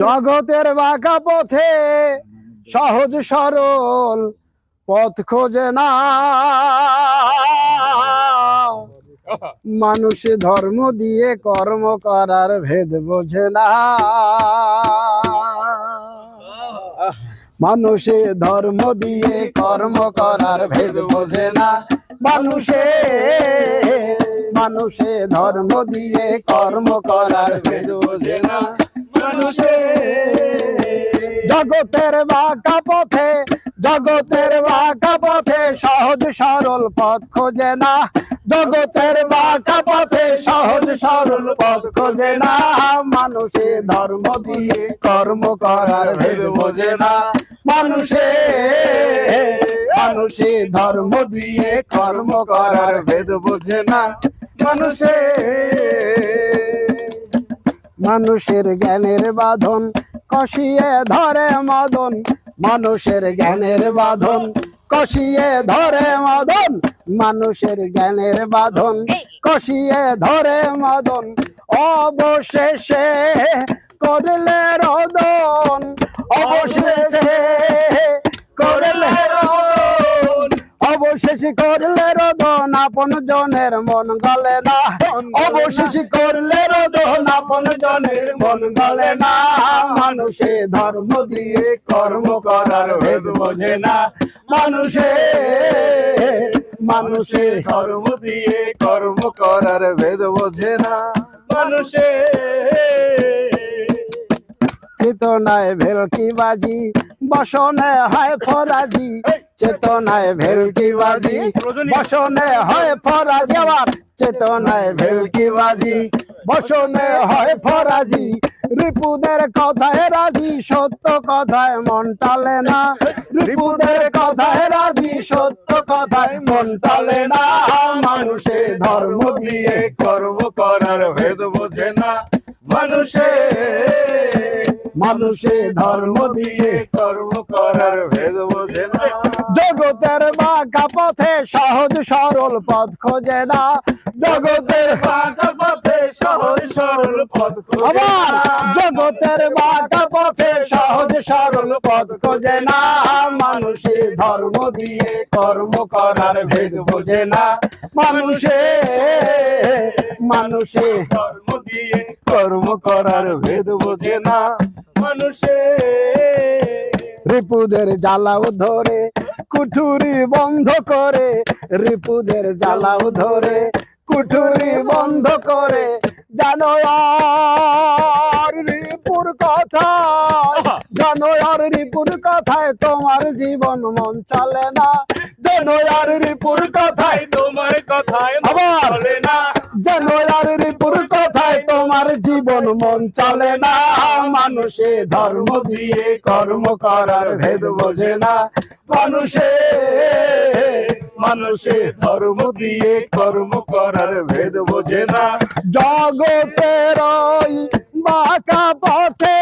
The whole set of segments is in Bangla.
জগতের বাঁকা পথে সহজ সরল পথ খোঁজে না মানুষ, ধর্ম দিয়ে কর্ম করার ভেদ বোঝে না। মানুষে ধর্ম দিয়ে কর্ম করার ভেদ বোঝে না। মানুষে ধর্ম দিয়ে কর্ম করার ভেদ বোঝে না। জগতের বাঁকা পথে সহজ সরল পথ খোঁজে না। জগতের বাঁকা পথে সহজ সরল পথ খোঁজে না। মানুষে ধর্ম দিয়ে কর্ম করার ভেদ বোঝে না। মানুষে ধর্ম দিয়ে কর্ম করার ভেদ বোঝে না। মানুষের জ্ঞানের বাঁধন কষিয়ে ধরে মদন। মানুষের জ্ঞানের বাঁধন কষিয়ে ধরে মদন। মানুষের জ্ঞানের বাঁধন কষিয়ে ধরে মদন। অবশেষে করলে রোদন, অবশেষে করলে রোদন, আপন জনের মন গলে না। অবশেষে করলে রোদন, আপন জনের মন গলে না। মানুষে ধর্ম দিয়ে কর্ম করার ভেদ বোঝে না। মানুষে ধর্ম দিয়ে কর্ম করার ভেদ বোঝে না। চেতনায় ভেলকি বাজি বসনে হয় ফরাজি। চেতনায় ভেলকি বাজি বসনে হয় ফরাজি। আবার চেতনায় ভেলকি বাজি বসনে হয় ফরাজি। রিপুদের কথায় রাজি, সত্য কথায় মন টালে না। রিপুদের কথায় রাজি, সত্য কথায় মন টালে না। মানুষে ধর্ম দিয়ে কর্ম করার ভেদ বোঝে না। মানুষে ধর্ম দিয়ে কর্ম করার ভেদ বোঝে না। জগতের বাঁকা পথে সহজ সরল পথ খোঁজে না। জগতের বাঁকা পথে সহজ সরল পথ খোঁজে না। জগতের বাঁকা পথে সহজ সরল পথ খোঁজে না। মানুষে ধর্ম দিয়ে কর্ম করার ভেদ বোঝে না। মানুষে ধর্ম দিয়ে কর্ম করার ভেদ বোঝে না। রিপুদের জ্বালাও ধরে কুঠুরি বন্ধ করে। রিপুদের জ্বালাও ধরে কুঠুরি বন্ধ করে। জানো আর রিপুর কথায়, জানো আর রিপুর কথায় তোমার জীবন মন চলে না। জানো আর রিপুর কথায় তোমার কথায় চলে না। জানো আর রিপুর কথায় তোমার জীবন মন চলে না। মানুষে ধর্ম দিয়ে কর্ম করার ভেদ বোঝে না। মানুষে ধর্ম দিয়ে কর্ম করার ভেদ বোঝে না। জগতের ওই বাঁকা পথে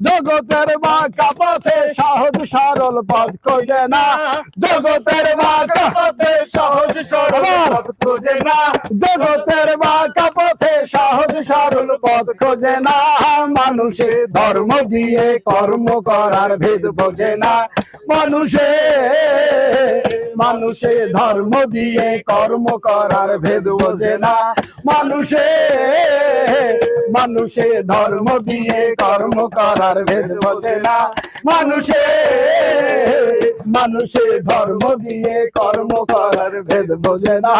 জগতের বাঁকা পথে সহজ সরল পথ খোঁজে না। জগতের বাঁকা পথে সহজ সরল পথ খোঁজে না। জগতের বাঁকা পথে সহজ সরল পথ খোঁজে না। মানুষে ধর্ম দিয়ে কর্ম করার ভেদ বোঝে না। মানুষে ধর্ম দিয়ে কর্ম করার ভেদ বোঝে না। মানুষে ধর্ম দিয়ে কর্ম করার ভেদ বোঝে না। মানুষে ধর্ম দিয়ে কর্ম করার ভেদ বোঝে না।